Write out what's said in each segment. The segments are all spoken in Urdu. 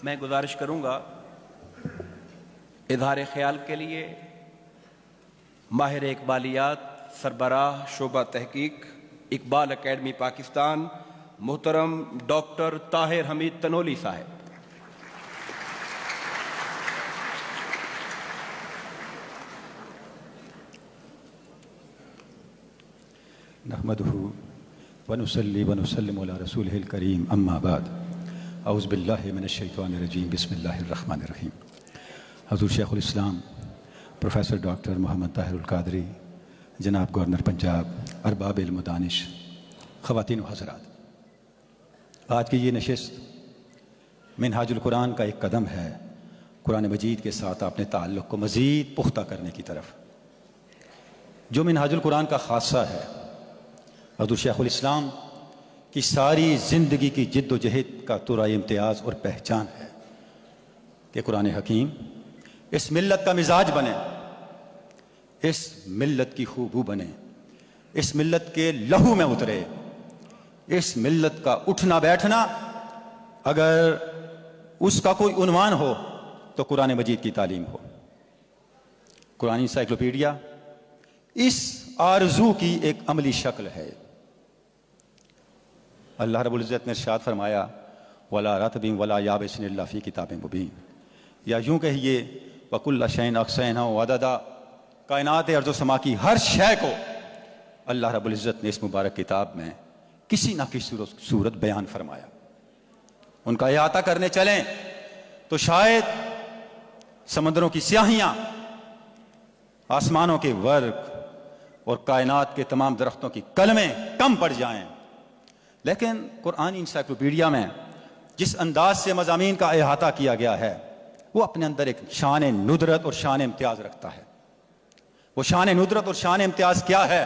میں گزارش کروں گا اظہار خیال کے لیے ماہر اقبالیات سربراہ شعبہ تحقیق اقبال اکیڈمی پاکستان محترم ڈاکٹر طاہر حمید تنولی صاحب۔ نحمدہ ونصلی ونسلم علی رسولہ الکریم اما بعد اعوذ باللہ من الشیطان الرجیم بسم اللہ الرحمن الرحیم۔ حضور شیخ الاسلام پروفیسر ڈاکٹر محمد طاہر القادری، جناب گورنر پنجاب، ارباب علم و دانش، خواتین و حضرات، آج کی یہ نشست منہاج القرآن کا ایک قدم ہے قرآن مجید کے ساتھ اپنے تعلق کو مزید پختہ کرنے کی طرف۔ جو منہاج القرآن کا خاصہ ہے، حضور شیخ الاسلام کی ساری زندگی کی جد و جہد کا ترائے امتیاز اور پہچان ہے کہ قرآن حکیم اس ملت کا مزاج بنے، اس ملت کی خوبو بنے، اس ملت کے لہو میں اترے، اس ملت کا اٹھنا بیٹھنا اگر اس کا کوئی عنوان ہو تو قرآن مجید کی تعلیم ہو۔ قرآن انسائکلوپیڈیا اس آرزو کی ایک عملی شکل ہے۔ اللہ رب العزت نے ارشاد فرمایا وَلَا رَطْبٍ وَلَا يَابِسٍ إِلَّا فِي كِتَابٍ مُبِينٍ، یا یوں کہیے وَكُلَّ شَيْءٍ أَحْصَيْنَاهُ عَدَدًا، کائنات ارض و سما کی ہر شے کو اللہ رب العزت نے اس مبارک کتاب میں کسی نہ کسی صورت بیان فرمایا۔ ان کا احاطہ کرنے چلیں تو شاید سمندروں کی سیاہیاں، آسمانوں کے ورق اور کائنات کے تمام درختوں کی کلمیں کم پڑ جائیں، لیکن قرآن انسائکلوپیڈیا میں جس انداز سے مضامین کا احاطہ کیا گیا ہے وہ اپنے اندر ایک شان ندرت اور شان امتیاز رکھتا ہے۔ وہ شان ندرت اور شان امتیاز کیا ہے؟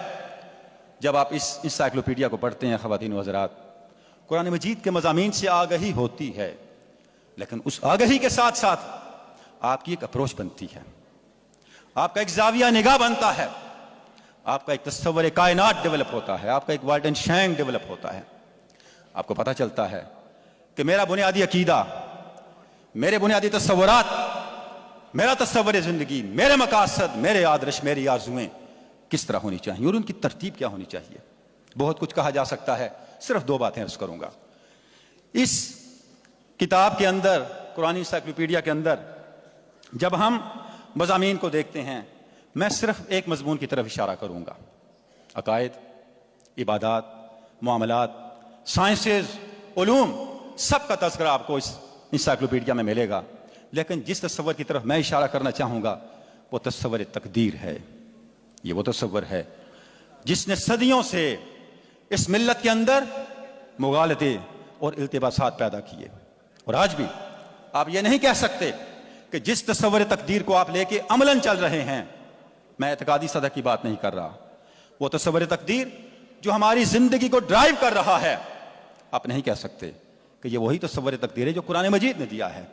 جب آپ اس انسائکلوپیڈیا کو پڑھتے ہیں خواتین و حضرات، قرآن مجید کے مضامین سے آگہی ہوتی ہے، لیکن اس آگہی کے ساتھ ساتھ آپ کی ایک اپروچ بنتی ہے، آپ کا ایک زاویہ نگاہ بنتا ہے، آپ کا ایک تصور کائنات ڈیولپ ہوتا ہے، آپ کا ایک والڈن شینگ ڈیولپ ہوتا ہے۔ آپ کو پتہ چلتا ہے کہ میرا بنیادی عقیدہ، میرے بنیادی تصورات، میرا تصور زندگی، میرے مقاصد، میرے آدرش، میری آرزویں کس طرح ہونی چاہیے اور ان کی ترتیب کیا ہونی چاہیے۔ بہت کچھ کہا جا سکتا ہے، صرف دو باتیں عرض کروں گا۔ اس کتاب کے اندر، قرآن انسائکلوپیڈیا کے اندر جب ہم مضامین کو دیکھتے ہیں، میں صرف ایک مضمون کی طرف اشارہ کروں گا۔ عقائد، عبادات، معاملات، سائنسز، علوم، سب کا تذکرہ آپ کو اس انسائکلوپیڈیا میں ملے گا، لیکن جس تصور کی طرف میں اشارہ کرنا چاہوں گا وہ تصور تقدیر ہے۔ یہ وہ تصور ہے جس نے صدیوں سے اس ملت کے اندر مغالطے اور التباسات پیدا کیے، اور آج بھی آپ یہ نہیں کہہ سکتے کہ جس تصور تقدیر کو آپ لے کے عملاً چل رہے ہیں، میں اعتقادی سطح کی بات نہیں کر رہا، وہ تصور تقدیر جو ہماری زندگی کو ڈرائیو کر رہا ہے، آپ نہیں کہہ سکتے کہ یہ وہی تصور تقدیر ہے جو قرآن مجید نے دیا ہے۔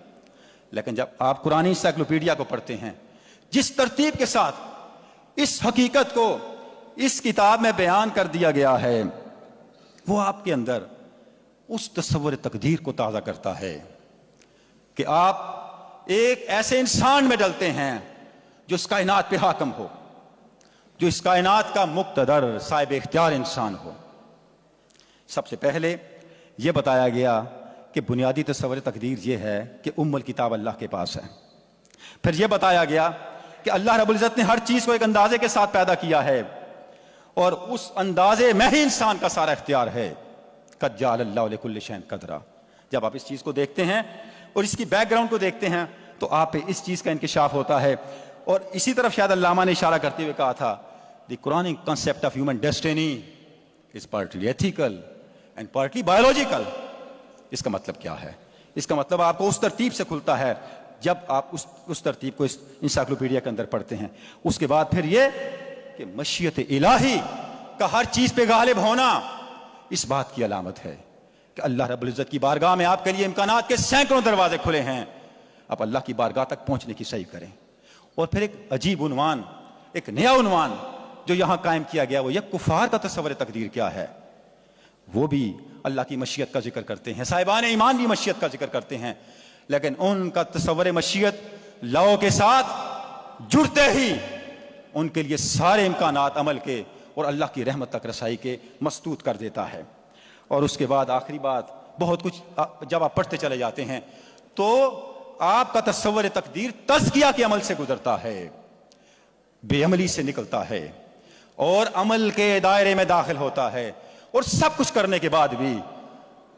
لیکن جب آپ قرآن انسائکلوپیڈیا کو پڑھتے ہیں، جس ترتیب کے ساتھ اس حقیقت کو اس کتاب میں بیان کر دیا گیا ہے، وہ آپ کے اندر اس تصور تقدیر کو تازہ کرتا ہے کہ آپ ایک ایسے انسان میں ڈلتے ہیں جو اس کائنات پہ حاکم ہو، جو اس کائنات کا مقتدر صاحب اختیار انسان ہو۔ سب سے پہلے یہ بتایا گیا کہ بنیادی تصور تقدیر یہ ہے کہ ام الکتاب اللہ کے پاس ہے۔ پھر یہ بتایا گیا کہ اللہ رب العزت نے ہر چیز کو ایک اندازے کے ساتھ پیدا کیا ہے، اور اس اندازے میں ہی انسان کا سارا اختیار ہے۔ قد جعل اللہ لکل شیء قدرا۔ جب آپ اس چیز کو دیکھتے ہیں اور اس کی بیک گراؤنڈ کو دیکھتے ہیں تو آپ پہ اس چیز کا انکشاف ہوتا ہے، اور اسی طرف شاید علامہ نے اشارہ کرتے ہوئے کہا تھا the Quranic concept of human destiny is partly ethical and partly biological. اس کا مطلب کیا ہے؟ اس کا مطلب آپ کو اس ترتیب سے کھلتا ہے جب آپ اس ترتیب کو اس انسائکلوپیڈیا کے اندر پڑھتے ہیں۔ اس کے بعد پھر یہ کہ مشیت الہی کا ہر چیز پہ غالب ہونا اس بات کی علامت ہے کہ اللہ رب العزت کی بارگاہ میں آپ کے لیے امکانات کے سینکڑوں دروازے کھلے ہیں، آپ اللہ کی بارگاہ تک پہنچنے کی سعی کریں۔ اور پھر ایک عجیب عنوان، ایک نیا عنوان جو یہاں قائم کیا گیا، وہ یہ کفار کا تصور تقدیر کیا ہے۔ وہ بھی اللہ کی مشیت کا ذکر کرتے ہیں، صاحبان ایمان بھی مشیت کا ذکر کرتے ہیں، لیکن ان کا تصور مشیت لاؤ کے ساتھ جڑتے ہی ان کے لیے سارے امکانات عمل کے اور اللہ کی رحمت تک رسائی کے مسدود کر دیتا ہے۔ اور اس کے بعد آخری بات، بہت کچھ جب آپ پڑھتے چلے جاتے ہیں تو آپ کا تصور تقدیر تزکیہ کے عمل سے گزرتا ہے، بے عملی سے نکلتا ہے اور عمل کے دائرے میں داخل ہوتا ہے، اور سب کچھ کرنے کے بعد بھی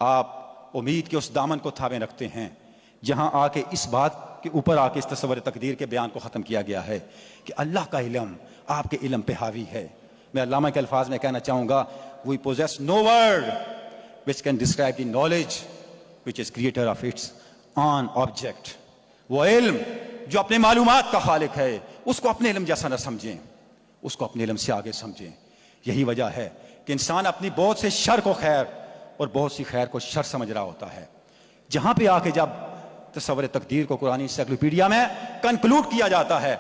آپ امید کے اس دامن کو تھامے رکھتے ہیں جہاں آ کے اس بات کے اوپر آ کے اس تصور تقدیر کے بیان کو ختم کیا گیا ہے کہ اللہ کا علم آپ کے علم پہ حاوی ہے۔ میں علامہ کے الفاظ میں کہنا چاہوں گا we possess no word which can describe the knowledge which is creator of its own object۔ وہ علم جو اپنے معلومات کا خالق ہے اس کو اپنے علم جیسا نہ سمجھیں، اس کو اپنے علم سے آگے سمجھیں۔ یہی وجہ ہے کہ انسان اپنی بہت سے شر کو خیر اور بہت سی خیر کو شر سمجھ رہا ہوتا ہے۔ جہاں پہ آ کے جب تصور تقدیر کو قرآن انسائکلوپیڈیا میں کنکلوڈ کیا جاتا ہے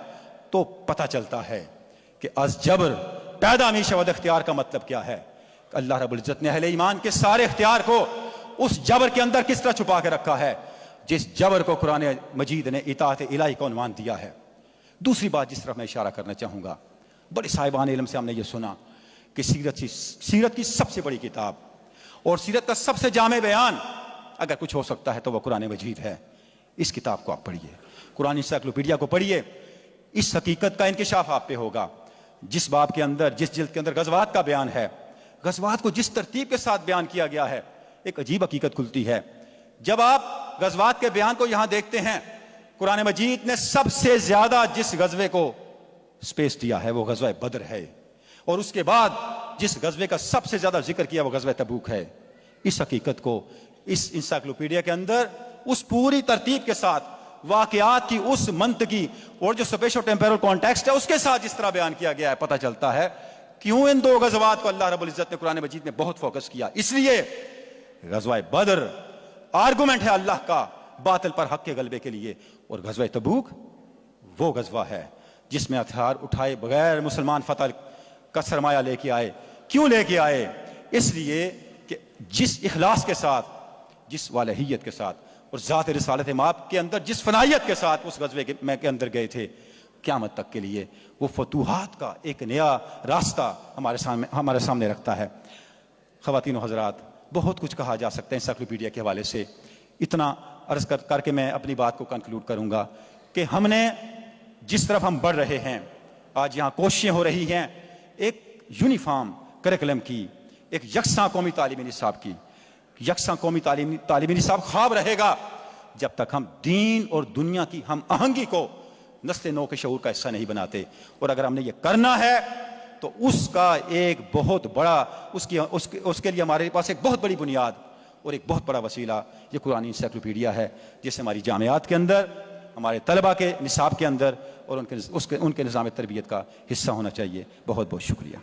تو پتہ چلتا ہے کہ از جبر پیدا می شود اختیار کا مطلب کیا ہے۔ اللہ رب العزت نے اہل ایمان کے سارے اختیار کو اس جبر کے اندر کس طرح چھپا کے رکھا ہے جس جبر کو قرآن مجید نے اطاعت الہی کا عنوان دیا ہے۔ دوسری بات جس طرف میں اشارہ کرنا چاہوں گا، بڑے صاحبان علم سے ہم نے یہ سنا کہ سیرت کی سب سے بڑی کتاب اور سیرت کا سب سے جامع بیان اگر کچھ ہو سکتا ہے تو وہ قرآن مجید ہے۔ اس کتاب کو آپ پڑھیے، قرآن انسائکلوپیڈیا کو پڑھیے، اس حقیقت کا انکشاف آپ پہ ہوگا۔ جس باب کے اندر، جس جلد کے اندر غزوات کا بیان ہے، غزوات کو جس ترتیب کے ساتھ بیان کیا گیا ہے، ایک عجیب حقیقت کھلتی ہے۔ جب آپ غزوات کے بیان کو یہاں دیکھتے ہیں، قرآن مجید نے سب سے زیادہ جس غزوے کو سپیس دیا ہے وہ غزوہ بدر ہے، اور اس کے بعد جس غزوے کا سب سے زیادہ ذکر کیا وہ غزوہ تبوک ہے۔ اس حقیقت کو اس انسائکلوپیڈیا کے اندر اس پوری ترتیب کے ساتھ، واقعات کی اس منطقی اور جو سپیشو ٹیمپورل کانٹیکسٹ ہے اس کے ساتھ جس طرح بیان کیا گیا ہے، پتہ چلتا ہے کیوں ان دو غزوات کو اللہ رب العزت نے قرآن مجید میں بہت فوکس کیا۔ اس لیے غزوہ بدر آرگومنٹ ہے اللہ کا باطل پر حق کے غلبے کے لیے، اور غزوہ تبوک وہ غزوہ ہے جس میں ہتھیار اٹھائے بغیر مسلمان فتح کا سرمایہ لے کے آئے۔ کیوں لے کے آئے؟ اس لیے کہ جس اخلاص کے ساتھ، جس والہیت کے ساتھ اور ذات رسالت مآب کے اندر جس فنائیت کے ساتھ اس غزوے کے اندر گئے تھے، قیامت تک کے لیے وہ فتوحات کا ایک نیا راستہ ہمارے سامنے رکھتا ہے۔ خواتین و حضرات، بہت کچھ کہا جا سکتا ہے انسائکلوپیڈیا کے حوالے سے، اتنا عرض کر کے میں اپنی بات کو کنکلوڈ کروں گا کہ ہم نے جس طرف ہم بڑھ رہے ہیں، آج یہاں کوششیں ہو رہی ہیں ایک یونیفارم کریکولم کی، ایک یکساں قومی تعلیمی نصاب کی۔ یکساں قومی تعلیمی نصاب خواب رہے گا جب تک ہم دین اور دنیا کی ہم آہنگی کو نسل نو کے شعور کا حصہ نہیں بناتے، اور اگر ہم نے یہ کرنا ہے تو اس کا ایک بہت بڑا اس کے لیے ہمارے پاس ایک بہت بڑی بنیاد اور ایک بہت بڑا وسیلہ یہ قرآن انسائکلوپیڈیا ہے، جسے ہماری جامعات کے اندر، ہمارے طلباء کے نصاب کے اندر اور ان کے نظام تربیت کا حصہ ہونا چاہیے۔ بہت بہت شکریہ۔